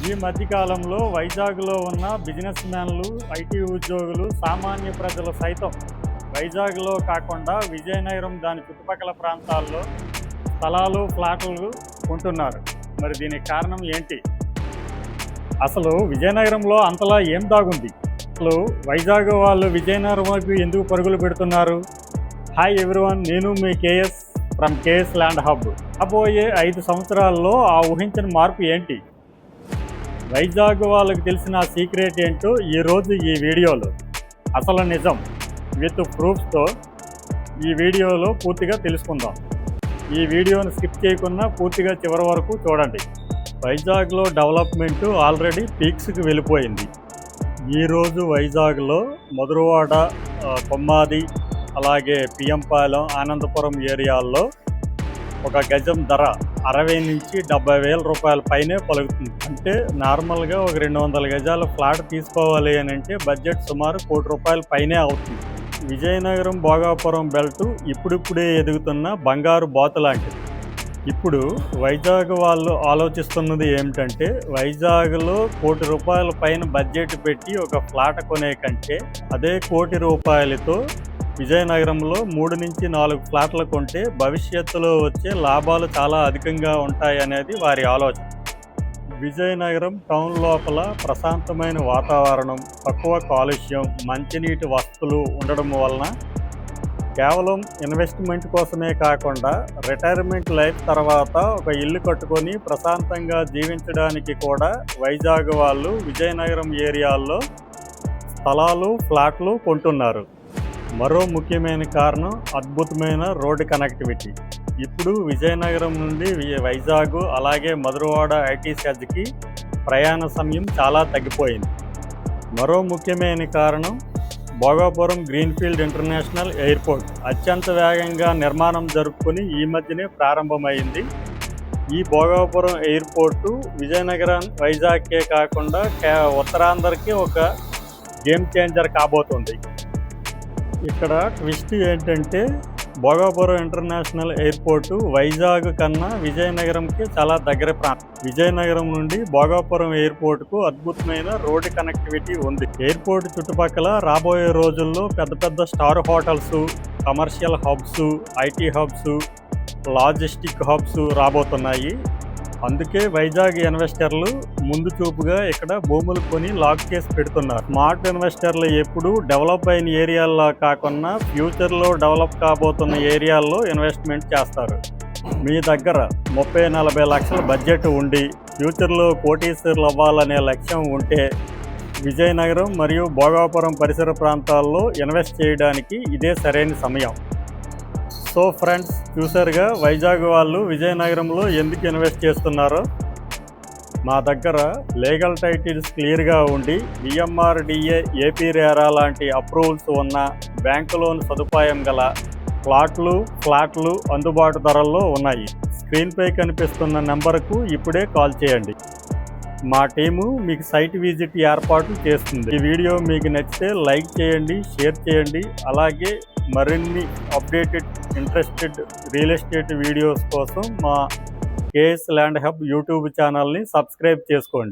ఈ మధ్యకాలంలో వైజాగ్లో ఉన్న బిజినెస్ మ్యాన్లు, ఐటీ ఉద్యోగులు, సామాన్య ప్రజలు సైతం వైజాగ్లో కాకుండా విజయనగరం దాని చుట్టుపక్కల ప్రాంతాల్లో స్థలాలు, ఫ్లాట్లు కొంటున్నారు. మరి దీనికి కారణం ఏంటి? అసలు విజయనగరంలో అంతలా ఏం దాగుంది? అసలు వైజాగ్ వాళ్ళు విజయనగరం వైపు ఎందుకు పరుగులు పెడుతున్నారు? హాయ్ ఎవ్రీవన్, నేను మీ KS from KS Land Hub. రాబోయే 5 సంవత్సరాల్లో ఆ ఊహించిన మార్పు ఏంటి? వైజాగ్ వాళ్ళకి తెలిసిన సీక్రెట్ ఏంటో ఈరోజు ఈ వీడియోలో అసలు నిజం విత్ ప్రూఫ్స్తో ఈ వీడియోలో పూర్తిగా తెలుసుకుందాం. ఈ వీడియోని స్కిప్ చేయకుండా పూర్తిగా చివరి వరకు చూడండి. వైజాగ్లో డెవలప్మెంట్ ఆల్రెడీ పీక్స్కి వెళ్ళిపోయింది. ఈరోజు వైజాగ్లో మధురవాడ, కొమ్మాది, అలాగే పిఎంపాలెం, ఆనందపురం ఏరియాల్లో ఒక గజం ధర 60 నుంచి 70 వేల రూపాయల పైనే పలుకుతుంది. అంటే నార్మల్గా ఒక 200 గజాల ఫ్లాట్ తీసుకోవాలి అని అంటే బడ్జెట్ సుమారు ₹1 కోటి పైనే అవుతుంది. విజయనగరం భోగాపురం బెల్ట్ ఇప్పుడిప్పుడే ఎదుగుతున్న బంగారు బాతు లాంటిది. ఇప్పుడు వైజాగ్ వాళ్ళు ఆలోచిస్తున్నది ఏమిటంటే, వైజాగ్లో ₹1 కోటి పైన బడ్జెట్ పెట్టి ఒక ఫ్లాట్ కొనే కంటే అదే ₹1 కోటితో విజయనగరంలో 3 నుంచి 4 ఫ్లాట్లు కొంటే భవిష్యత్తులో వచ్చే లాభాలు చాలా అధికంగా ఉంటాయనేది వారి ఆలోచన. విజయనగరం టౌన్ లోపల ప్రశాంతమైన వాతావరణం, తక్కువ కాలుష్యం, మంచినీటి వసతులు ఉండడం వలన కేవలం ఇన్వెస్ట్మెంట్ కోసమే కాకుండా రిటైర్మెంట్ లైఫ్ తర్వాత ఒక ఇల్లు కట్టుకొని ప్రశాంతంగా జీవించడానికి కూడా వైజాగ్ వాళ్ళు విజయనగరం ఏరియాల్లో స్థలాలు, ఫ్లాట్లు కొంటున్నారు. మరో ముఖ్యమైన కారణం అద్భుతమైన రోడ్డు కనెక్టివిటీ. ఇప్పుడు విజయనగరం నుండి వైజాగ్, అలాగే మధురవాడ ఐటీ సెజ్కి ప్రయాణ సమయం చాలా తగ్గిపోయింది. మరో ముఖ్యమైన కారణం భోగాపురం గ్రీన్ఫీల్డ్ ఇంటర్నేషనల్ ఎయిర్పోర్ట్ అత్యంత వేగంగా నిర్మాణం జరుపుకొని ఈ మధ్యనే ప్రారంభమైంది. ఈ భోగాపురం ఎయిర్పోర్టు విజయనగరం, వైజాగ్కే కాకుండా ఉత్తరాంధ్రకి ఒక గేమ్ చేంజర్ కాబోతుంది. ఇక్కడ ట్విస్ట్ ఏంటంటే, భోగాపురం ఇంటర్నేషనల్ ఎయిర్పోర్టు వైజాగ్ కన్నా విజయనగరంకి చాలా దగ్గర ప్రాంతం. విజయనగరం నుండి భోగాపురం ఎయిర్పోర్టుకు అద్భుతమైన రోడ్డు కనెక్టివిటీ ఉంది. ఎయిర్పోర్ట్ చుట్టుపక్కల రాబోయే రోజుల్లో పెద్ద పెద్ద star hotels, commercial hubs, IT hubs, logistic hubs రాబోతున్నాయి. అందుకే వైజాగ్ ఇన్వెస్టర్లు ముందు చూపుగా ఇక్కడ భూములు కొని లాక్ చేసి పెడుతున్నారు. స్మార్ట్ ఇన్వెస్టర్లు ఎప్పుడు డెవలప్ అయిన ఏరియాల్లో కాకుండా ఫ్యూచర్లో డెవలప్ కాబోతున్న ఏరియాల్లో ఇన్వెస్ట్మెంట్ చేస్తారు. మీ దగ్గర 30-40 లక్షల బడ్జెట్ ఉండి ఫ్యూచర్లో కోటీశ్వర్లు అవ్వాలనే లక్ష్యం ఉంటే విజయనగరం మరియు భోగాపురం పరిసర ప్రాంతాల్లో ఇన్వెస్ట్ చేయడానికి ఇదే సరైన సమయం. సో ఫ్రెండ్స్, చూసారుగా వైజాగ్ వాళ్ళు విజయనగరంలో ఎందుకు ఇన్వెస్ట్ చేస్తున్నారో. మా దగ్గర లీగల్ టైటిల్స్ క్లియర్గా ఉండి విఎంఆర్డిఏ, ఏపీ రేరా లాంటి అప్రూవల్స్ ఉన్న బ్యాంకు లోన్ సదుపాయం గల ఫ్లాట్లు అందుబాటు ధరల్లో ఉన్నాయి. స్క్రీన్పై కనిపిస్తున్న నెంబర్కు ఇప్పుడే కాల్ చేయండి. మా టీము మీకు సైట్ విజిట్ ఏర్పాటు చేస్తుంది. ఈ వీడియో మీకు నచ్చితే లైక్ చేయండి, షేర్ చేయండి. అలాగే మరిన్ని updated, interested real estate videos కోసం మా కేఎస్ ల్యాండ్ హబ్ యూట్యూబ్ ఛానల్ని సబ్స్క్రైబ్ చేసుకోండి.